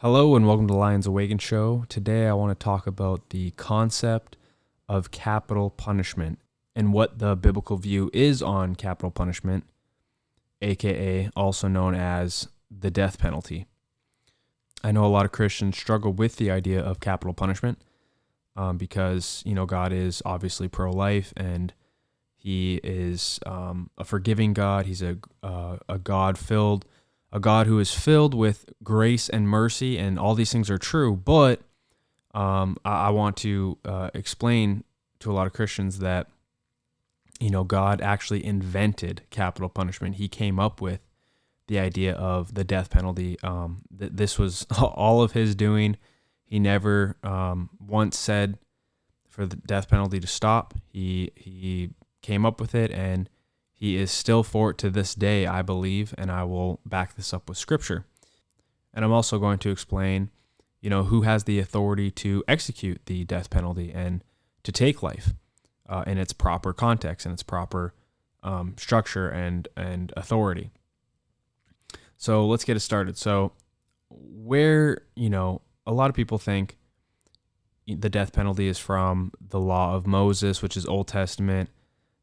Hello and welcome to Lions Awaken Show. Today I want to talk about the concept of capital punishment and what the biblical view is on capital punishment, aka also known as the death penalty. I know a lot of Christians struggle with the idea of capital punishment because, God is obviously pro-life and he is a forgiving God. He's a God who is filled with grace and mercy, and all these things are true. But I want to explain to a lot of Christians that, God actually invented capital punishment. He came up with the idea of the death penalty. This was all of his doing. He never once said for the death penalty to stop. He came up with it, and he is still for it to this day, I believe, and I will back this up with scripture. And I'm also going to explain, who has the authority to execute the death penalty and to take life in its proper context and its proper structure and authority. So let's get it started. So where, a lot of people think the death penalty is from the law of Moses, which is Old Testament,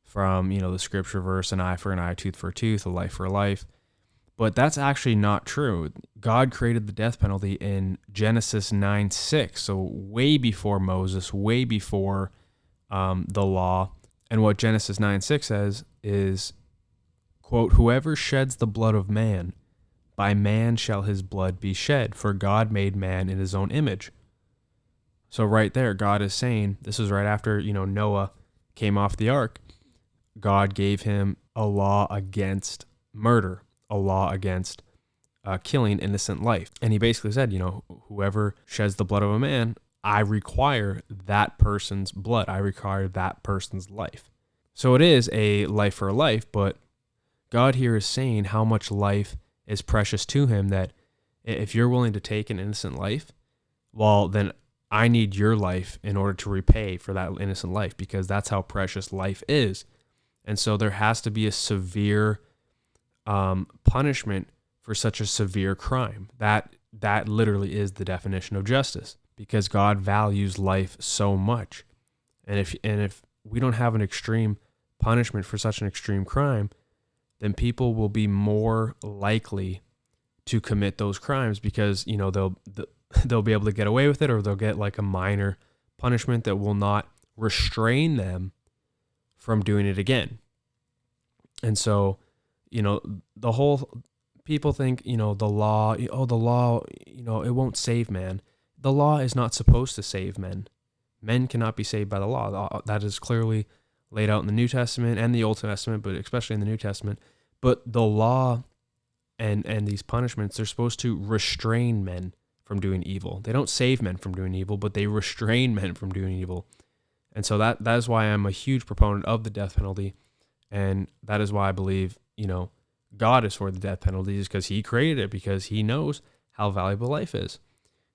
from, the scripture verse, an eye for an eye, tooth for a tooth, a life for a life. But that's actually not true. God created the death penalty in Genesis 9:6, so way before Moses, way before the law. And what Genesis 9:6 says is, quote, "Whoever sheds the blood of man, by man shall his blood be shed, for God made man in his own image." So right there, God is saying, this is right after, Noah came off the ark. God gave him a law against murder, a law against killing innocent life. And he basically said, whoever sheds the blood of a man, I require that person's blood. I require that person's life. So it is a life for a life, but God here is saying how much life is precious to him, that if you're willing to take an innocent life, well, then I need your life in order to repay for that innocent life, because that's how precious life is. And so there has to be a severe punishment for such a severe crime. That literally is the definition of justice, because God values life so much. And if we don't have an extreme punishment for such an extreme crime, then people will be more likely to commit those crimes, because they'll be able to get away with it, or they'll get like a minor punishment that will not restrain them from doing it again. And so, the whole people think, the law, it won't save man. The law is not supposed to save men. Men cannot be saved by the law. That is clearly laid out in the New Testament and the Old Testament, but especially in the New Testament. But the law and these punishments, they're supposed to restrain men from doing evil. They don't save men from doing evil, but they restrain men from doing evil. And so that is why I'm a huge proponent of the death penalty. And that is why I believe, God is for the death penalty, is because he created it, because he knows how valuable life is.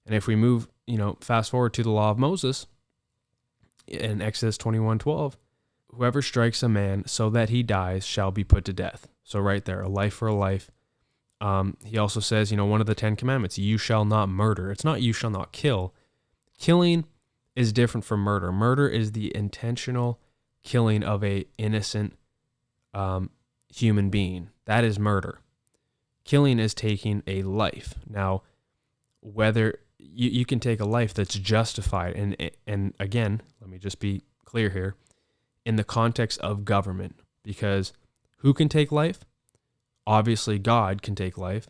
And if we move, fast forward to the law of Moses in Exodus 21:12, whoever strikes a man so that he dies shall be put to death. So right there, a life for a life. He also says, one of the 10 commandments, you shall not murder. It's not you shall not kill. Killing is different from murder. Murder is the intentional killing of a innocent human being. That is murder. Killing is taking a life. Now, whether you can take a life that's justified, and again, let me just be clear here, in the context of government, because who can take life? Obviously, God can take life,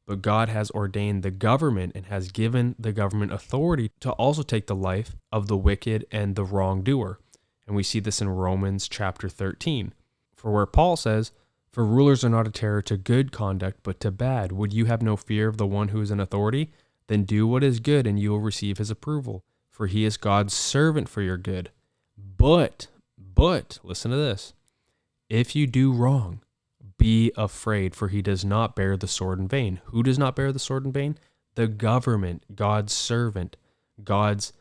but God has ordained the government and has given the government authority to also take the life of the wicked and the wrongdoer. And we see this in Romans chapter 13, for where Paul says, "For rulers are not a terror to good conduct, but to bad. Would you have no fear of the one who is in authority? Then do what is good, and you will receive his approval. For he is God's servant for your good. But, listen to this. If you do wrong, be afraid, for he does not bear the sword in vain." Who does not bear the sword in vain? The government, God's servant, God's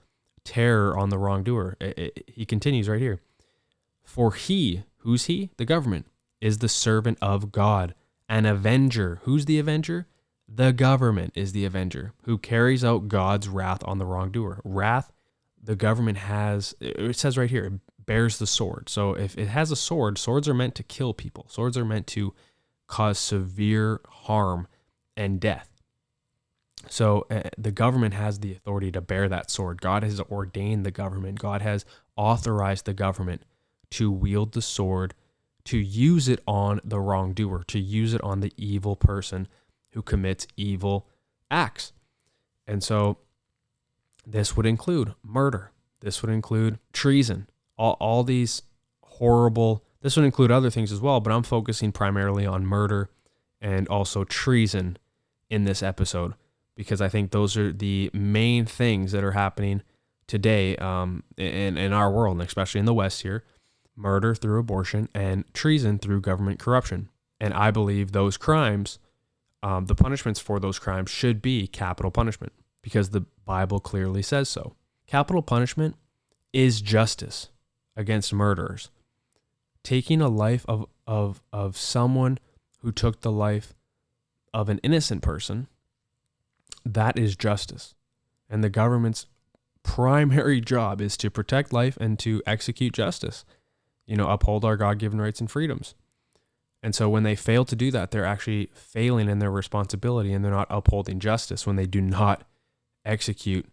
terror on the wrongdoer. He continues right here. "For he," who's he? The government, "is the servant of God, an avenger." Who's the avenger? The government is the avenger who carries out God's wrath on the wrongdoer. Wrath, the government has, it says right here, it bears the sword. So if it has a sword, swords are meant to kill people. Swords are meant to cause severe harm and death. So the government has the authority to bear that sword. God has ordained the government. God has authorized the government to wield the sword, to use it on the wrongdoer, to use it on the evil person who commits evil acts. And so this would include murder. This would include treason. All these horrible, this would include other things as well, but I'm focusing primarily on murder and also treason in this episode, because I think those are the main things that are happening today in our world, and especially in the West here. Murder through abortion and treason through government corruption. And I believe those crimes, the punishments for those crimes should be capital punishment, because the Bible clearly says so. Capital punishment is justice against murderers. Taking a life of someone who took the life of an innocent person, that is justice. And the government's primary job is to protect life and to execute justice, uphold our God-given rights and freedoms. And so when they fail to do that, they're actually failing in their responsibility, and they're not upholding justice when they do not execute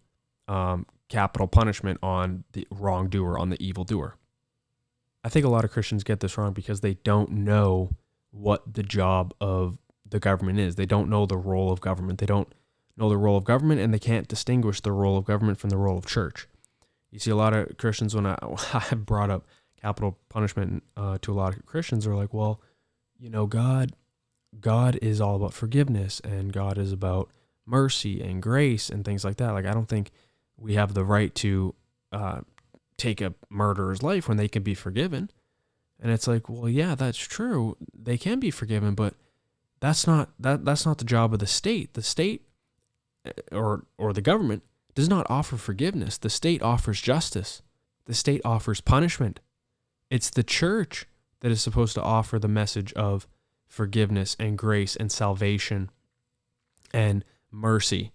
capital punishment on the wrongdoer, on the evildoer. I think a lot of Christians get this wrong because they don't know what the job of the government is. They don't know the role of government. They don't know the role of government, and they can't distinguish the role of government from the role of church. You see a lot of Christians, when I brought up capital punishment to a lot of Christians, are like, well, God is all about forgiveness, and God is about mercy and grace and things like that. Like, I don't think we have the right to take a murderer's life when they can be forgiven. And it's like, well, yeah, that's true. They can be forgiven, but that's not the job of the state. The state or the government does not offer forgiveness. The state offers justice. The state offers punishment. It's the church that is supposed to offer the message of forgiveness and grace and salvation and mercy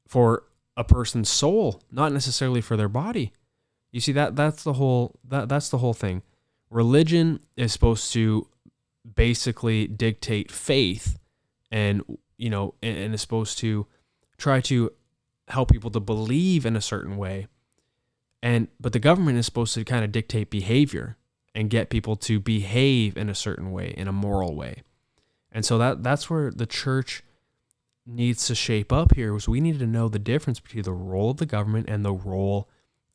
for a person's soul, not necessarily for their body. You see, that's the whole thing. Religion is supposed to basically dictate faith, and is supposed to try to help people to believe in a certain way. But the government is supposed to kind of dictate behavior and get people to behave in a certain way, in a moral way. And so that's where the church needs to shape up here, is we need to know the difference between the role of the government and the role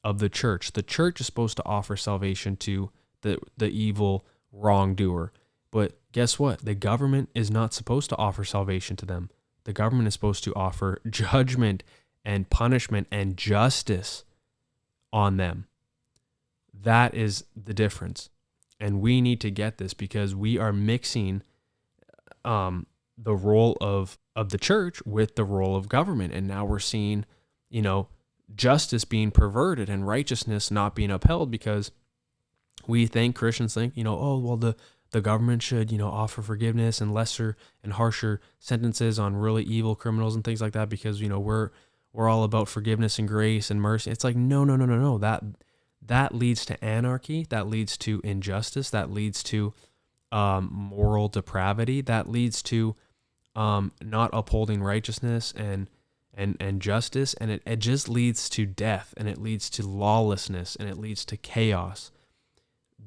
of the church. The church is supposed to offer salvation to the evil wrongdoer. But guess what? The government is not supposed to offer salvation to them. The government is supposed to offer judgment and punishment and justice on them. That is the difference. And we need to get this, because we are mixing the role of the church with the role of government. And now we're seeing, justice being perverted and righteousness not being upheld, because Christians think, the government should, offer forgiveness and lesser and harsher sentences on really evil criminals and things like that, because, we're all about forgiveness and grace and mercy. It's like, no. That leads to anarchy. That leads to injustice. That leads to moral depravity. That leads to not upholding righteousness and justice. And it just leads to death, and it leads to lawlessness, and it leads to chaos.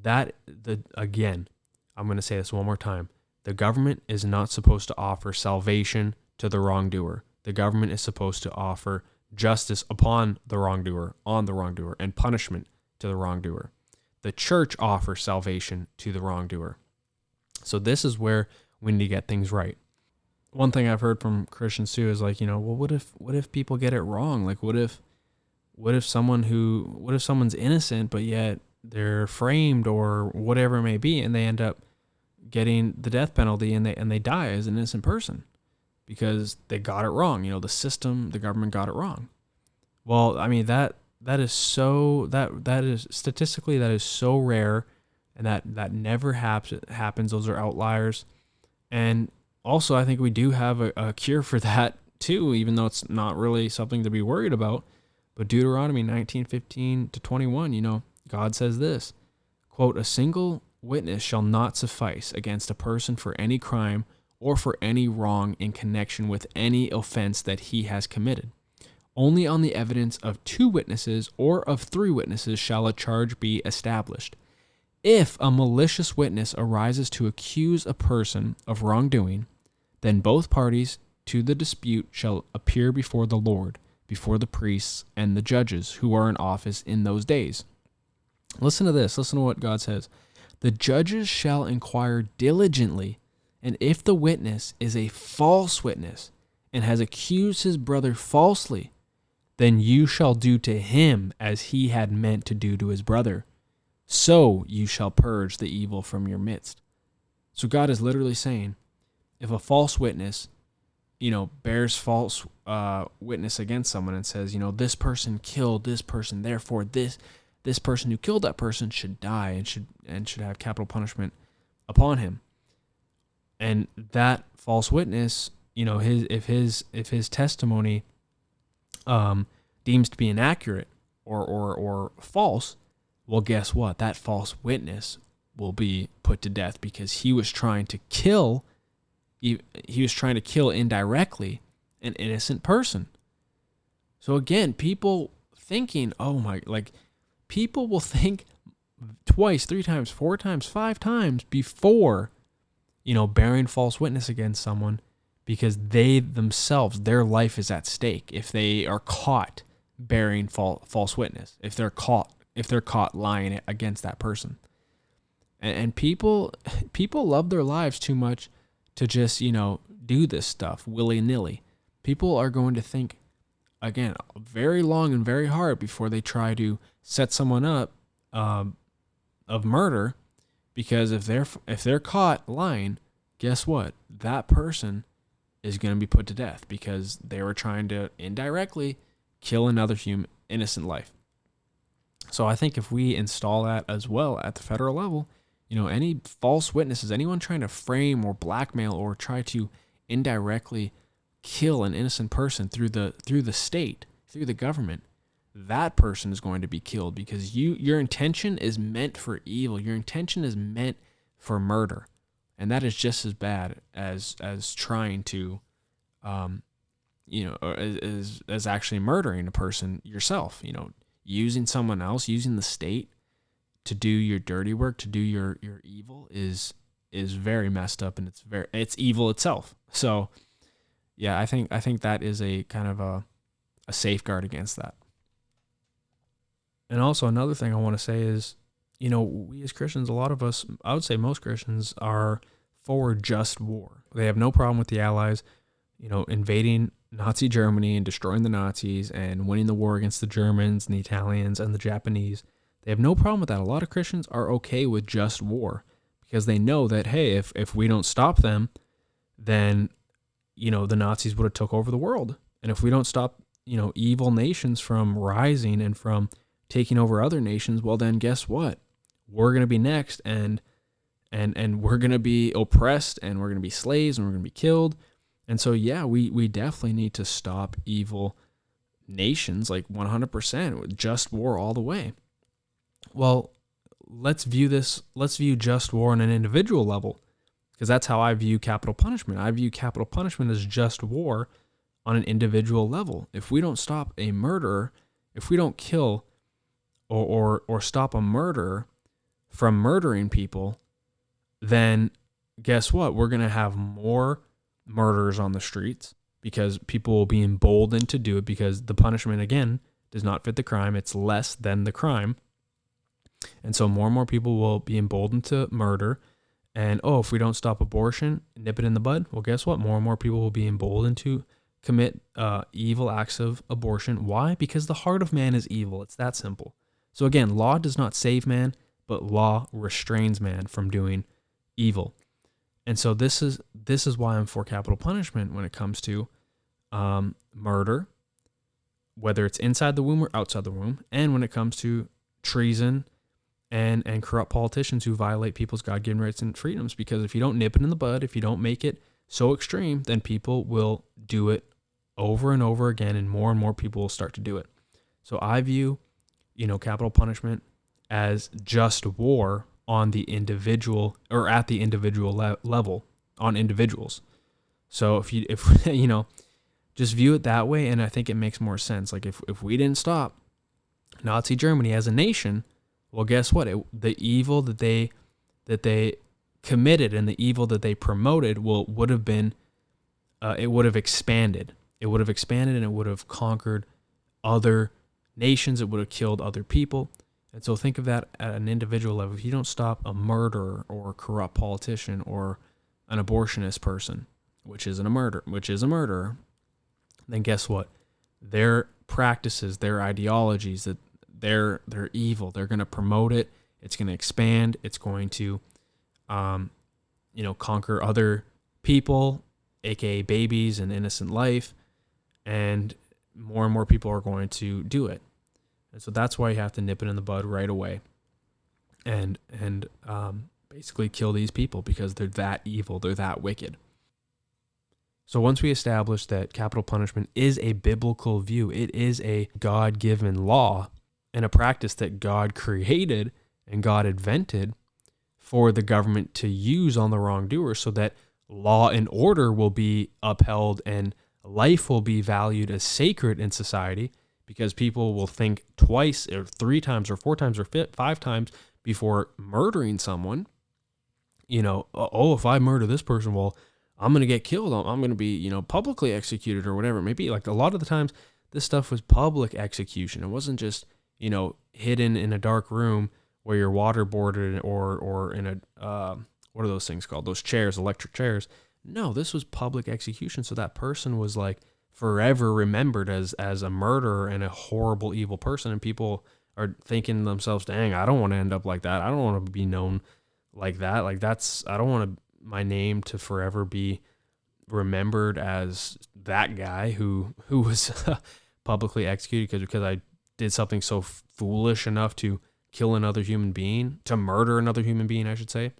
Again, I'm going to say this one more time. The government is not supposed to offer salvation to the wrongdoer. The government is supposed to offer justice upon the wrongdoer, on the wrongdoer, and punishment to the wrongdoer. The church offers salvation to the wrongdoer. So this is where we need to get things right. One thing I've heard from Christians too is like, well, what if people get it wrong? Like, what if someone's innocent, but yet they're framed or whatever it may be, and they end up getting the death penalty, and they die as an innocent person because they got it wrong. The government got it wrong. Well, I mean, that is statistically so rare, and that never happens. Those are outliers. And Also, I think we do have a cure for that too, even though it's not really something to be worried about. But Deuteronomy 19:15-21, God says this, quote, "A single witness shall not suffice against a person for any crime or for any wrong in connection with any offense that he has committed. Only on the evidence of 2 witnesses or of 3 witnesses shall a charge be established. If a malicious witness arises to accuse a person of wrongdoing, then both parties to the dispute shall appear before the Lord, before the priests and the judges who are in office in those days." Listen to this. Listen to what God says. "The judges shall inquire diligently, and if the witness is a false witness and has accused his brother falsely, then you shall do to him as he had meant to do to his brother. So you shall purge the evil from your midst." So God is literally saying, if a false witness, bears false witness against someone and says, this person killed this person, therefore this person who killed that person should die and should have capital punishment upon him. And that false witness, if his testimony deems to be inaccurate or false, well, guess what? That false witness will be put to death because he was trying to kill indirectly an innocent person. So again, people thinking, people will think twice, 3 times, 4 times, 5 times before, bearing false witness against someone, because they themselves, their life is at stake if they are caught bearing false witness, if they're caught lying against that person. And people love their lives too much to just, do this stuff willy-nilly. People are going to think, again, very long and very hard before they try to set someone up of murder, because if they're caught lying, guess what? That person is going to be put to death because they were trying to indirectly kill another innocent life. So I think if we install that as well at the federal level, any false witnesses, anyone trying to frame or blackmail or try to indirectly kill an innocent person through the state, through the government, that person is going to be killed because your intention is meant for evil. Your intention is meant for murder. And that is just as bad as trying to, as actually murdering a person yourself, using someone else, using the state to do your dirty work, to do your evil is very messed up, and it's evil itself. So yeah, I think that is a kind of a safeguard against that. And also another thing I want to say is, we as Christians, a lot of us, I would say most Christians, are for just war. They have no problem with the Allies, invading Nazi Germany and destroying the Nazis and winning the war against the Germans and the Italians and the Japanese. They have no problem with that. A lot of Christians are okay with just war because they know that, hey, if we don't stop them, then, the Nazis would have took over the world. And if we don't stop, evil nations from rising and from taking over other nations, well, then guess what? We're going to be next, and we're going to be oppressed, and we're going to be slaves, and we're going to be killed. And so, yeah, we definitely need to stop evil nations, like 100%, with just war all the way. Well, let's view just war on an individual level, because that's how I view capital punishment. I view capital punishment as just war on an individual level. If we don't stop a murderer, if we don't kill or stop a murderer from murdering people, then guess what? We're going to have more murderers on the streets because people will be emboldened to do it because the punishment, again, does not fit the crime. It's less than the crime. And so more and more people will be emboldened to murder. And, if we don't stop abortion, nip it in the bud, well, guess what? More and more people will be emboldened to commit evil acts of abortion. Why? Because the heart of man is evil. It's that simple. So again, law does not save man, but law restrains man from doing evil. And so this is why I'm for capital punishment when it comes to murder, whether it's inside the womb or outside the womb, and when it comes to treason and corrupt politicians who violate people's God-given rights and freedoms. Because if you don't nip it in the bud, if you don't make it so extreme, then people will do it over and over again, and more people will start to do it. So I view, capital punishment as just war on the individual, or at the individual level, on individuals. So if just view it that way, and I think it makes more sense. Like if we didn't stop Nazi Germany as a nation, well, guess what? The evil that they committed and the evil that they promoted would have been, it would have expanded. It would have expanded, and it would have conquered other nations. It would have killed other people. And so think of that at an individual level. If you don't stop a murderer or a corrupt politician or an abortionist person, which is a murderer, then guess what? Their practices, their ideologies, that they're evil. They're going to promote it. It's going to expand. It's going to, conquer other people, aka babies and innocent life, and more people are going to do it. And so that's why you have to nip it in the bud right away, and basically kill these people, because they're that evil. They're that wicked. So once we establish that capital punishment is a biblical view, it is a God-given law and a practice that God created and God invented for the government to use on the wrongdoer, so that law and order will be upheld and life will be valued as sacred in society, because people will think twice or 3 times or 4 times or 5 times before murdering someone. If I murder this person, well, I'm going to get killed. I'm going to be, publicly executed or whatever it may be. Like, a lot of the times this stuff was public execution. It wasn't just, hidden in a dark room where you're waterboarded or in a, what are those things called? Those chairs, electric chairs. No, this was public execution. So that person was like forever remembered as a murderer and a horrible, evil person. And people are thinking to themselves, dang, I don't want to end up like that. I don't want to be known like that. Like, I don't want my name to forever be remembered as that guy who was publicly executed because I did something so foolish enough to kill another human being, to murder another human being, I should say.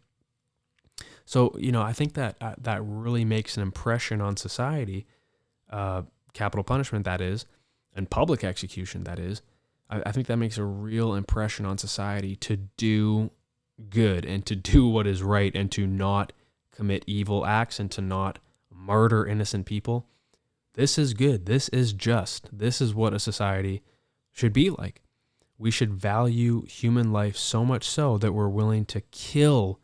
So, I think that that really makes an impression on society, capital punishment, that is, and public execution, that is. I think that makes a real impression on society to do good and to do what is right and to not commit evil acts and to not murder innocent people. This is good. This is just. This is what a society should be like. We should value human life so much so that we're willing to kill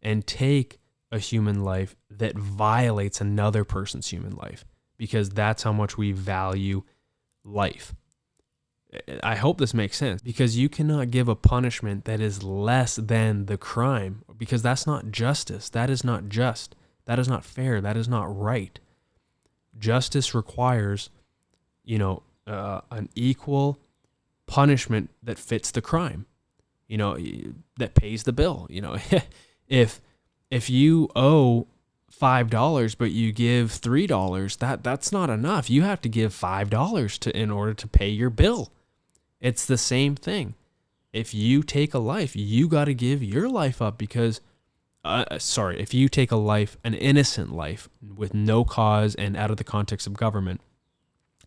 and take a human life that violates another person's human life, because that's how much we value life. I hope this makes sense, because you cannot give a punishment that is less than the crime, because that's not justice. That is not just. That is not fair. That is not right. Justice requires, an equal punishment that fits the crime, that pays the bill. If you owe $5 but you give $3, that's not enough. You have to give $5 in order to pay your bill. It's the same thing. If you take a life, you got to give your life up, because if you take a life, an innocent life with no cause and out of the context of government,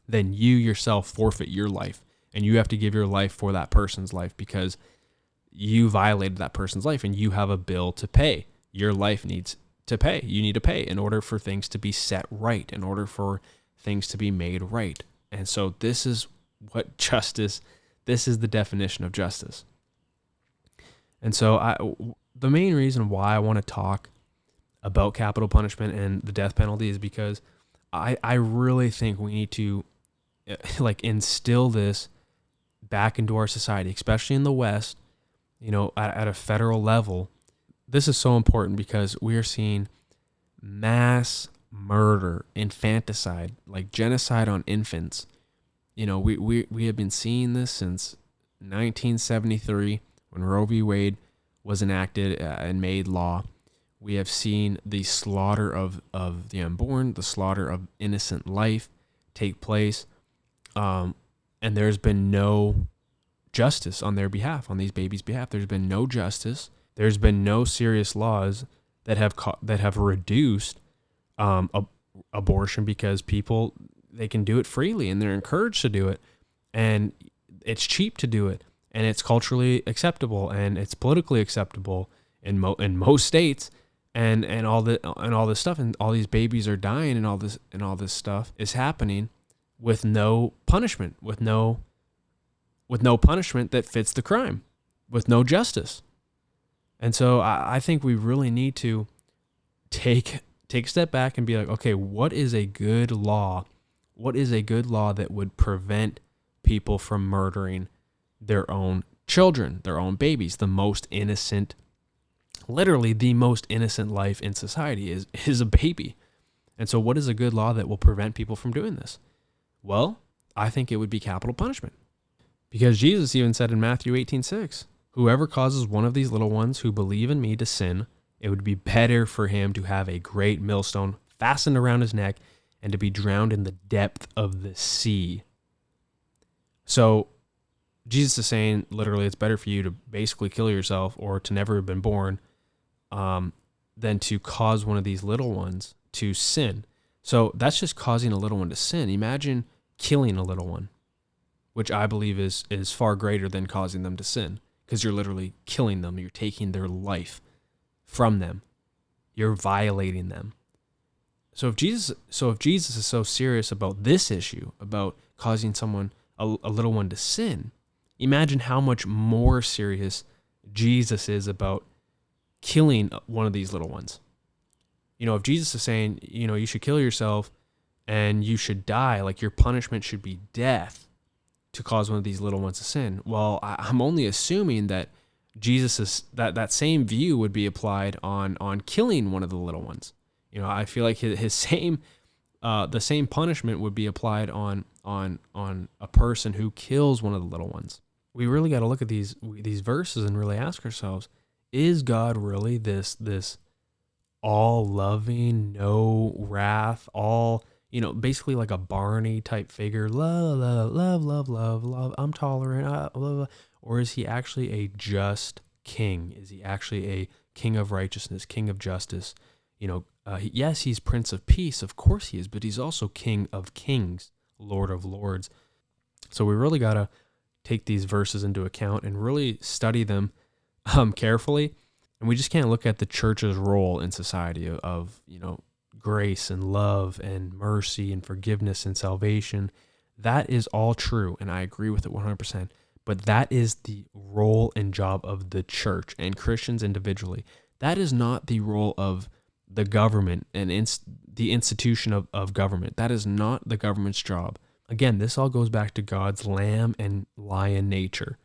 then you yourself forfeit your life, and you have to give your life for that person's life, because you violated that person's life and you have a bill to pay. Your life needs to pay. You need to pay in order for things to be set right, in order for things to be made right. And so this is what justice, this is the definition of justice. And so the main reason why I want to talk about capital punishment and the death penalty is because I really think we need to instill this back into our society, especially in the West, at a federal level. This is so important because we are seeing mass murder, infanticide, like genocide on infants. We have been seeing this since 1973 when Roe v. Wade was enacted and made law. We have seen the slaughter of the unborn, the slaughter of innocent life take place. And there's been no justice on their behalf, on these babies' behalf. There's been no justice. There's been no serious laws that have reduced abortion because people, they can do it freely and they're encouraged to do it, and it's cheap to do it, and it's culturally acceptable and it's politically acceptable in most states, and all this stuff, and all these babies are dying, and all this stuff is happening with no punishment, with no punishment that fits the crime, with no justice. And so I think we really need to take a step back and be like, okay, what is a good law? What is a good law that would prevent people from murdering their own children, their own babies, the most innocent, literally the most innocent life in society is a baby. And so what is a good law that will prevent people from doing this? Well, I think it would be capital punishment. Because Jesus even said in Matthew 18:6, whoever causes one of these little ones who believe in me to sin, it would be better for him to have a great millstone fastened around his neck and to be drowned in the depth of the sea. So Jesus is saying, literally, it's better for you to basically kill yourself or to never have been born than to cause one of these little ones to sin. So that's just causing a little one to sin. Imagine killing a little one, which I believe is far greater than causing them to sin, because you're literally killing them. You're taking their life from them. You're violating them. So if Jesus is so serious about this issue, about causing someone, a little one, to sin, imagine how much more serious Jesus is about killing one of these little ones. If Jesus is saying, you should kill yourself and you should die, like your punishment should be death to cause one of these little ones to sin. Well, I'm only assuming that that same view would be applied on killing one of the little ones. I feel like his same the same punishment would be applied on a person who kills one of the little ones. We really got to look at these verses and really ask ourselves, is God really this all loving, no wrath, all, basically like a Barney type figure, love, love, I'm tolerant, blah, blah. Or is he actually a just king? Is he actually a king of righteousness, king of justice? Yes, he's Prince of Peace, of course he is, but he's also King of Kings, Lord of Lords. So we really got to take these verses into account and really study them carefully. And we just can't look at the church's role in society of grace and love and mercy and forgiveness and salvation. That is all true, and I agree with it 100%. But that is the role and job of the church and Christians individually. That is not the role of the government and the institution of government. That is not the government's job. Again, this all goes back to God's lamb and lion nature.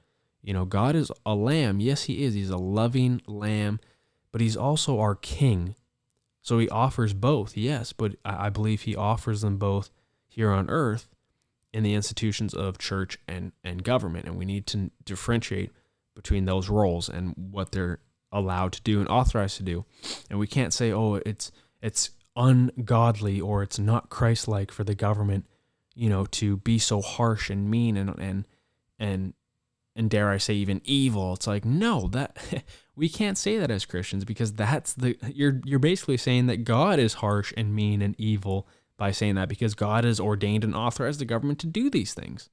God is a lamb. Yes, he is. He's a loving lamb, but he's also our king. So he offers both, yes, but I believe he offers them both here on earth in the institutions of church and government. And we need to differentiate between those roles and what they're allowed to do and authorized to do. And we can't say, oh, it's ungodly or it's not Christ-like for the government, to be so harsh and mean and dare I say even evil. It's like, no, that we can't say that as Christians, because you're basically saying that God is harsh and mean and evil by saying that, because God has ordained and authorized the government to do these things.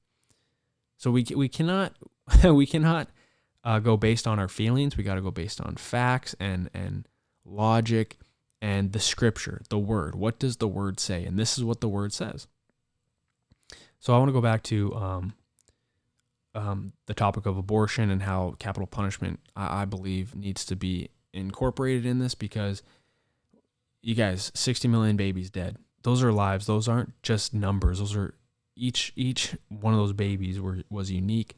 So we cannot go based on our feelings. We got to go based on facts and logic and the scripture, the word. What does the word say? And this is what the word says. So I want to go back to the topic of abortion and how capital punishment, I believe, needs to be incorporated in this, because you guys, 60 million babies dead. Those are lives. Those aren't just numbers. Those are each one of those babies was unique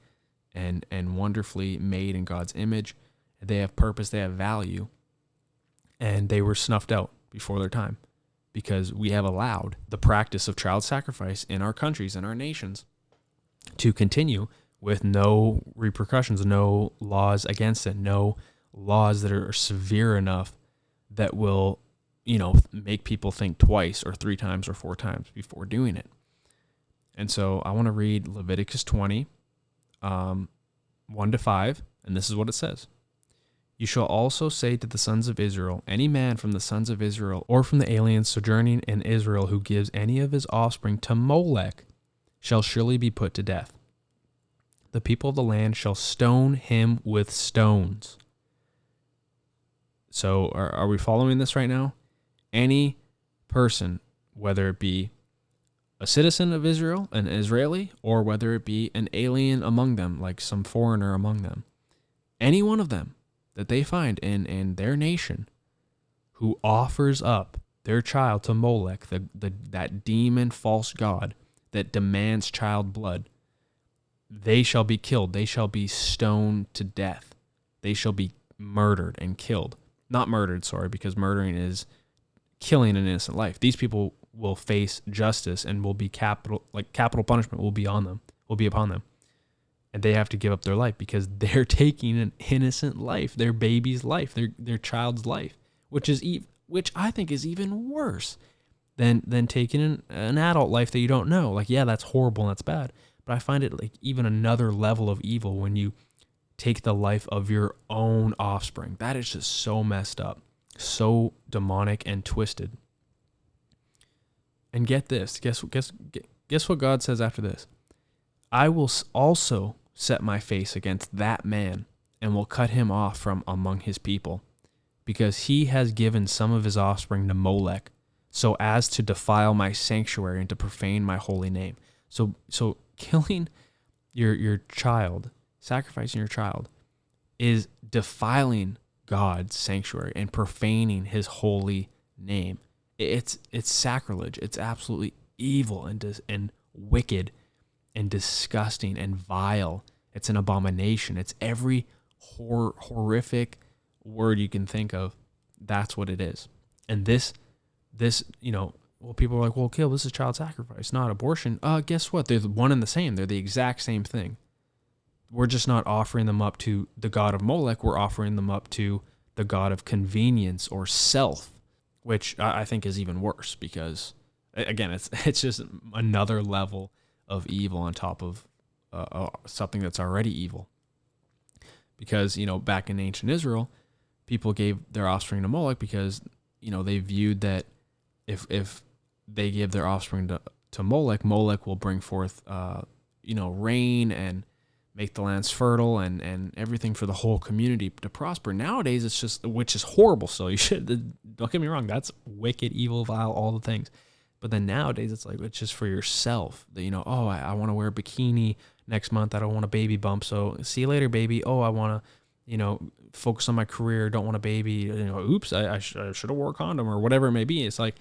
and wonderfully made in God's image. They have purpose. They have value, and they were snuffed out before their time because we have allowed the practice of child sacrifice in our countries and our nations to continue with no repercussions, no laws against it, no laws that are severe enough that will, make people think twice or three times or four times before doing it. And so I want to read Leviticus 20, 1-5, and this is what it says. You shall also say to the sons of Israel, any man from the sons of Israel or from the aliens sojourning in Israel who gives any of his offspring to Molech shall surely be put to death. The people of the land shall stone him with stones. So are we following this right now? Any person, whether it be a citizen of Israel, an Israeli, or whether it be an alien among them, like some foreigner among them, any one of them that they find in their nation who offers up their child to Molech, that demon false god that demands child blood, they shall be killed. They shall be stoned to death. They shall be murdered and killed. Not murdered, sorry, because murdering is killing an innocent life. These people will face justice and will be capital punishment will be upon them. And they have to give up their life because they're taking an innocent life, their baby's life, their child's life, which I think is even worse than taking an adult life that you don't know. Like, yeah, that's horrible and that's bad. But I find it like even another level of evil when you take the life of your own offspring. That is just so messed up, so demonic and twisted. And get this, guess what God says after this? I will also set my face against that man and will cut him off from among his people, because he has given some of his offspring to Molech, so as to defile my sanctuary and to profane my holy name. So killing your child, sacrificing your child, is defiling God's sanctuary and profaning his holy name. It's sacrilege. It's absolutely evil and wicked and disgusting and vile. It's an abomination. It's every horrific word you can think of. That's what it is. And this, people are like, well, kill, this is child sacrifice, not abortion. Guess what? They're one and the same. They're the exact same thing. We're just not offering them up to the god of Molech. We're offering them up to the god of convenience or self, which I think is even worse because, again, it's just another level of evil on top of something that's already evil. Because, back in ancient Israel, people gave their offspring to Molech because, they viewed that if they give their offspring to Molech, Molech will bring forth, rain and make the lands fertile and everything for the whole community to prosper. Nowadays, it's just, which is horrible. So don't get me wrong, that's wicked, evil, vile, all the things. But then nowadays, it's like, it's just for yourself. That, I want to wear a bikini next month. I don't want a baby bump. So see you later, baby. Oh, I want to, focus on my career. Don't want a baby. Oops, I should have wore a condom or whatever it may be. It's like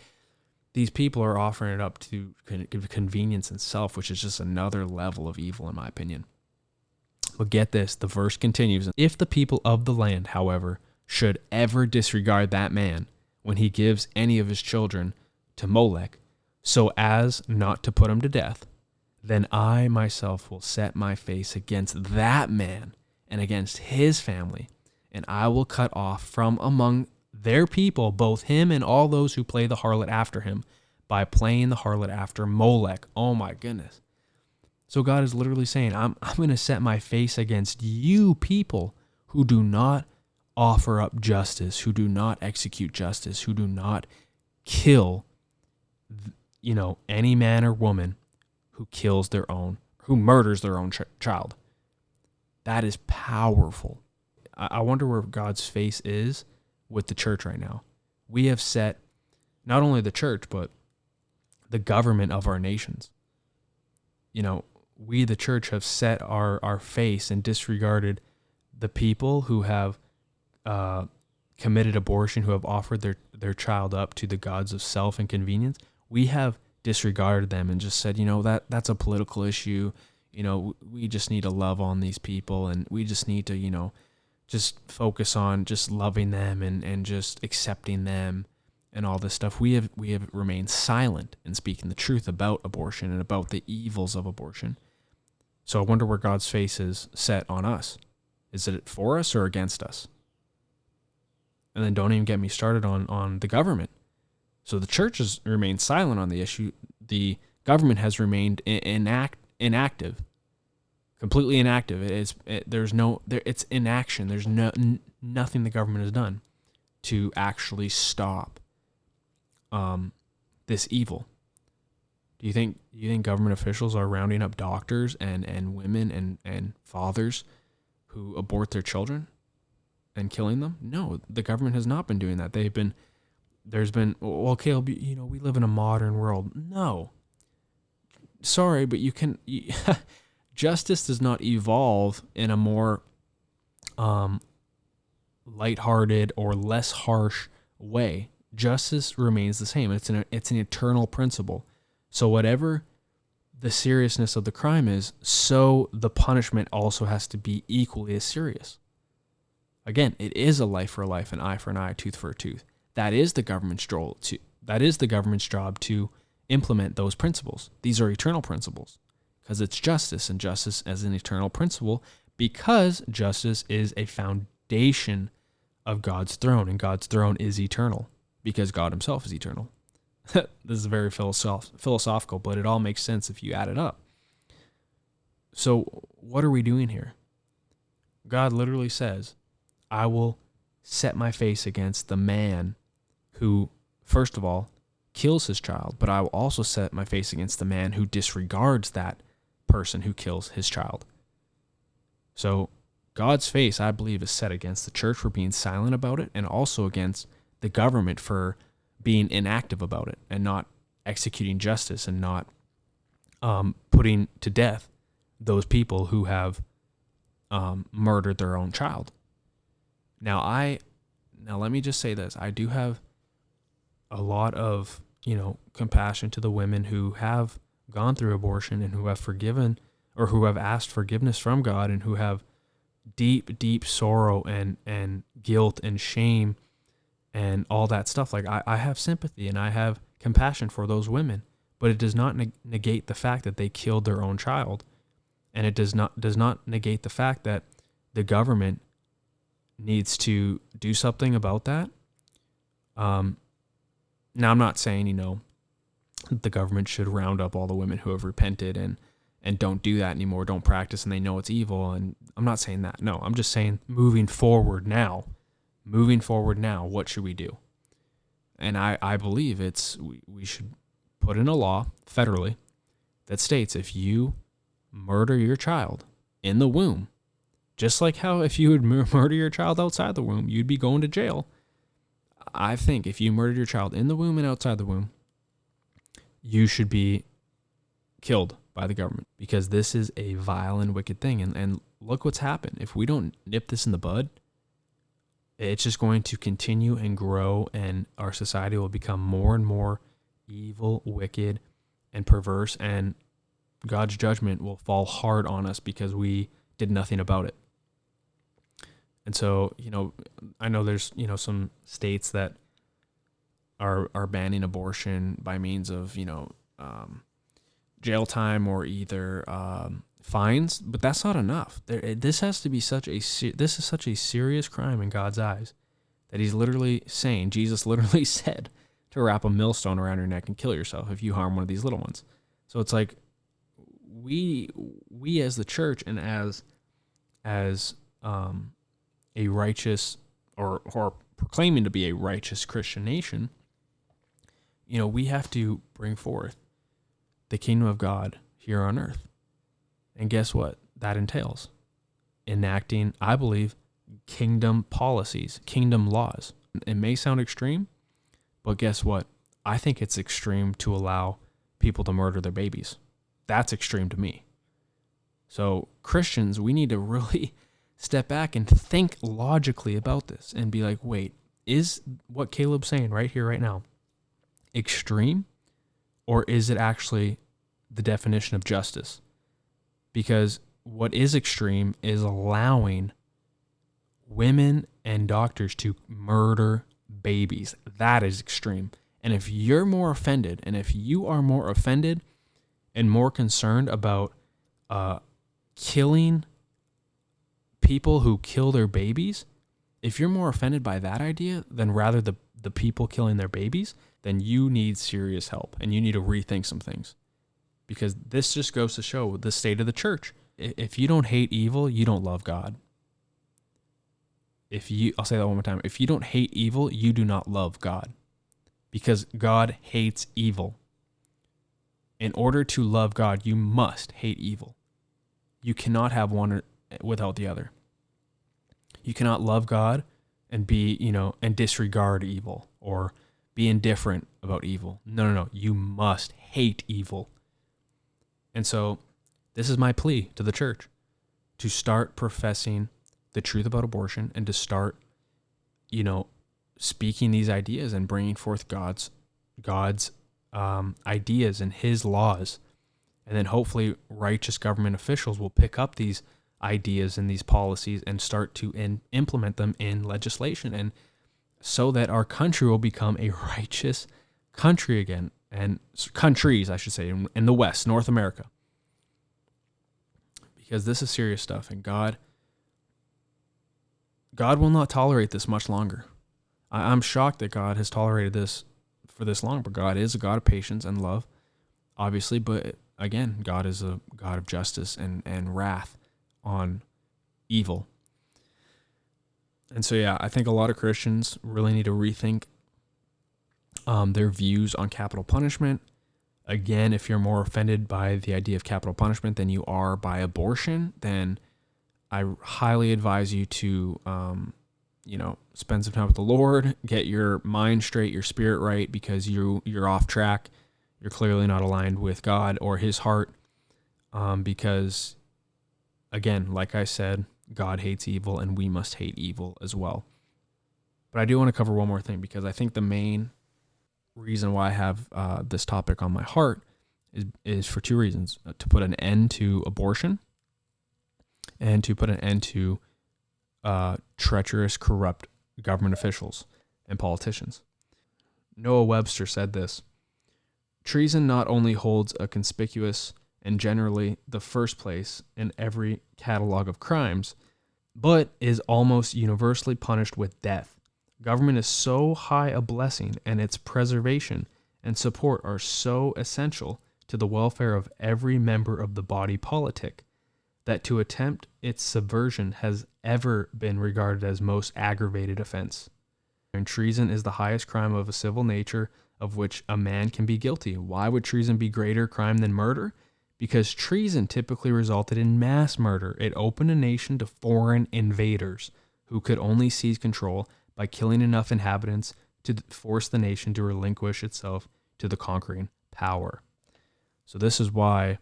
these people are offering it up to convenience and self, which is just another level of evil, in my opinion. But get this, the verse continues. If the people of the land, however, should ever disregard that man when he gives any of his children to Molech, so as not to put him to death, then I myself will set my face against that man and against his family, and I will cut off from among their people both him and all those who play the harlot after him by playing the harlot after Molech. Oh my goodness. So God is literally saying, I'm going to set my face against you people who do not offer up justice, who do not execute justice, who do not kill, any man or woman who who murders their own child. That is powerful. I wonder where God's face is with the church right now. We have set not only the church, but the government of our nations. We, the church, have set our face and disregarded the people who have committed abortion, who have offered their child up to the gods of self and convenience. We have disregarded them and just said, that's a political issue. We just need to love on these people, and we just need to, just focus on just loving them and just accepting them and all this stuff. We have remained silent in speaking the truth about abortion and about the evils of abortion. So I wonder where God's face is set on us. Is it for us or against us? And then don't even get me started on the government. So the church has remained silent on the issue. The government has remained inactive, completely inactive. It's inaction. There's nothing the government has done to actually stop this evil. Do you think government officials are rounding up doctors and women and fathers who abort their children and killing them? No, the government has not been doing that. Well, Caleb, we live in a modern world. No. Sorry, but justice does not evolve in a more lighthearted or less harsh way. Justice remains the same. It's an eternal principle. So whatever the seriousness of the crime is, so the punishment also has to be equally as serious. Again, it is a life for a life, an eye for an eye, a tooth for a tooth. That is the government's job to implement those principles. These are eternal principles because it's justice, and justice as an eternal principle, because justice is a foundation of God's throne, and God's throne is eternal because God himself is eternal. This is very philosophical, but it all makes sense if you add it up. So what are we doing here? God literally says, I will set my face against the man who, first of all, kills his child, but I will also set my face against the man who disregards that person who kills his child. So God's face, I believe, is set against the church for being silent about it, and also against the government for being inactive about it and not executing justice and not putting to death those people who have murdered their own child. Now let me just say this. I do have a lot of, compassion to the women who have gone through abortion and who have forgiven or who have asked forgiveness from God and who have deep, deep sorrow and guilt and shame and all that stuff. Like I have sympathy and I have compassion for those women, but it does not negate the fact that they killed their own child. And it does not negate the fact that the government needs to do something about that. Now I'm not saying, the government should round up all the women who have repented and don't do that anymore, don't practice, and they know it's evil. And I'm not saying that. No, I'm just saying moving forward now, what should we do? And I believe we should put in a law federally that states if you murder your child in the womb, just like how if you would murder your child outside the womb, you'd be going to jail. I think if you murdered your child in the womb and outside the womb, you should be killed by the government, because this is a vile and wicked thing. And look what's happened. If we don't nip this in the bud, it's just going to continue and grow, and our society will become more and more evil, wicked, and perverse, and God's judgment will fall hard on us because we did nothing about it. And so, I know there's, some states that are banning abortion by means of, jail time or either fines, but that's not enough. This is such a serious crime in God's eyes that he's literally saying, Jesus literally said to wrap a millstone around your neck and kill yourself if you harm one of these little ones. So it's like we as the church and as a righteous or proclaiming to be a righteous Christian nation, we have to bring forth the kingdom of God here on earth. And guess what that entails? Enacting, I believe, kingdom policies, kingdom laws. It may sound extreme, but guess what? I think it's extreme to allow people to murder their babies. That's extreme to me. So Christians, we need to really step back and think logically about this and be like, wait, is what Caleb's saying right here, right now, extreme? Or is it actually the definition of justice? Because what is extreme is allowing women and doctors to murder babies. That is extreme. And if you're more offended, and if you are more offended and more concerned about killing people who kill their babies, if you're more offended by that idea than rather the people killing their babies, then you need serious help and you need to rethink some things. Because this just goes to show the state of the church. If you don't hate evil, you don't love God. I'll say that one more time. If you don't hate evil, you do not love God, because God hates evil. In order to love God, you must hate evil. You cannot have one without the other. You cannot love God and and disregard evil or be indifferent about evil. No. You must hate evil. And so this is my plea to the church, to start professing the truth about abortion and to start, speaking these ideas and bringing forth God's ideas and his laws. And then hopefully righteous government officials will pick up these ideas and these policies and start to implement them in legislation, and so that our country will become a righteous country again, and countries, I should say, in the West, North America. Because this is serious stuff, and God will not tolerate this much longer. I'm shocked that God has tolerated this for this long, but God is a God of patience and love, obviously. But again, God is a God of justice and wrath on evil. And so, yeah, I think a lot of Christians really need to rethink their views on capital punishment. Again, if you're more offended by the idea of capital punishment than you are by abortion, then I highly advise you to, spend some time with the Lord, get your mind straight, your spirit right, because you're off track. You're clearly not aligned with God or his heart, because, again, like I said, God hates evil and we must hate evil as well. But I do want to cover one more thing, because I think the main reason why I have this topic on my heart is for two reasons: to put an end to abortion and to put an end to treacherous, corrupt government officials and politicians. Noah Webster said this: treason not only holds a conspicuous and generally the first place in every catalog of crimes, but is almost universally punished with death. Government is so high a blessing, and its preservation and support are so essential to the welfare of every member of the body politic, that to attempt its subversion has ever been regarded as most aggravated offense. And treason is the highest crime of a civil nature of which a man can be guilty. Why would treason be greater crime than murder? Because treason typically resulted in mass murder. It opened a nation to foreign invaders who could only seize control by killing enough inhabitants to force the nation to relinquish itself to the conquering power. So this is why,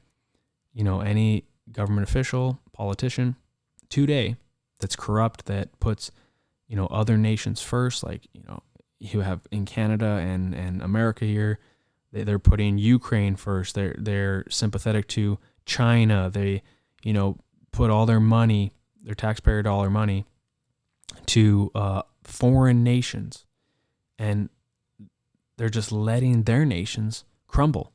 any government official, politician today that's corrupt, that puts, other nations first, like, you have in Canada and America here, they're putting Ukraine first. They're sympathetic to China. They, put all their money, their taxpayer dollar money, to foreign nations, and they're just letting their nations crumble.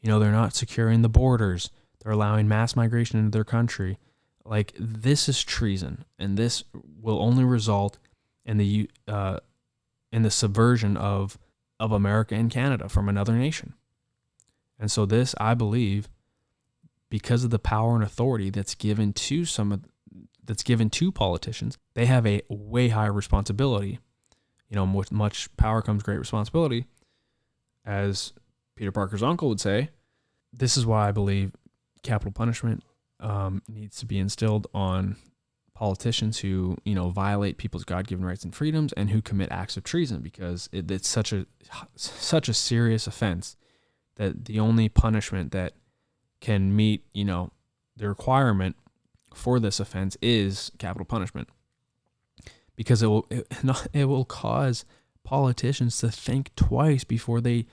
They're not securing the borders. They're allowing mass migration into their country. Like, this is treason, and this will only result in the subversion of America and Canada from another nation. And so this, I believe, because of the power and authority that's given to politicians, they have a way higher responsibility. With much power comes great responsibility, as Peter Parker's uncle would say. This is why I believe capital punishment needs to be instilled on politicians who, violate people's God-given rights and freedoms and who commit acts of treason, because it's such a serious offense that the only punishment that can meet, the requirement for this offense is capital punishment, because it will cause politicians to think twice before they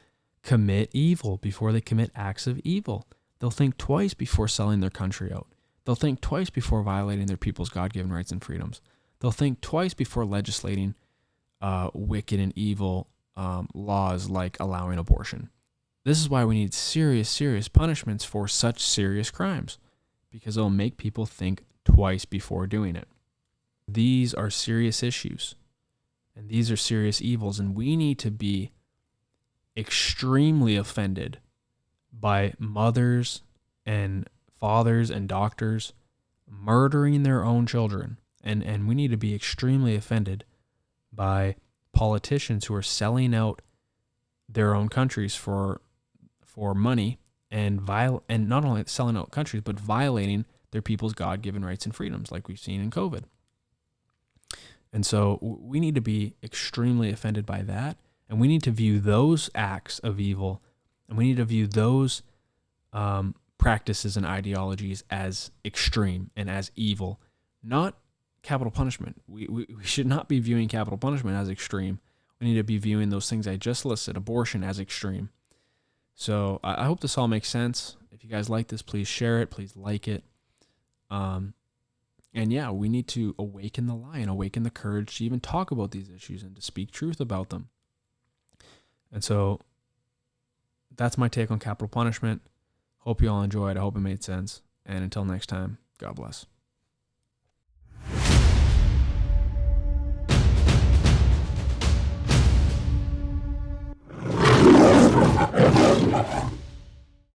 commit evil, before they commit acts of evil. They'll think twice before selling their country out. They'll think twice before violating their people's God-given rights and freedoms. They'll think twice before legislating wicked and evil laws like allowing abortion. This is why we need serious, serious punishments for such serious crimes, because it'll make people think twice before doing it. These are serious issues, and these are serious evils, and we need to be extremely offended by mothers and fathers and doctors murdering their own children And we need to be extremely offended by politicians who are selling out their own countries for money and not only selling out countries, but violating their people's God-given rights and freedoms, like we've seen in COVID. And so we need to be extremely offended by that. And we need to view those acts of evil, and we need to view those practices and ideologies as extreme and as evil, not capital punishment. We should not be viewing capital punishment as extreme. We need to be viewing those things I just listed, abortion, as extreme. So I hope this all makes sense. If you guys like this, please share it. Please like it. And yeah, we need to awaken the lion, awaken the courage to even talk about these issues and to speak truth about them. And so that's my take on capital punishment. Hope you all enjoyed. I hope it made sense. And until next time, God bless.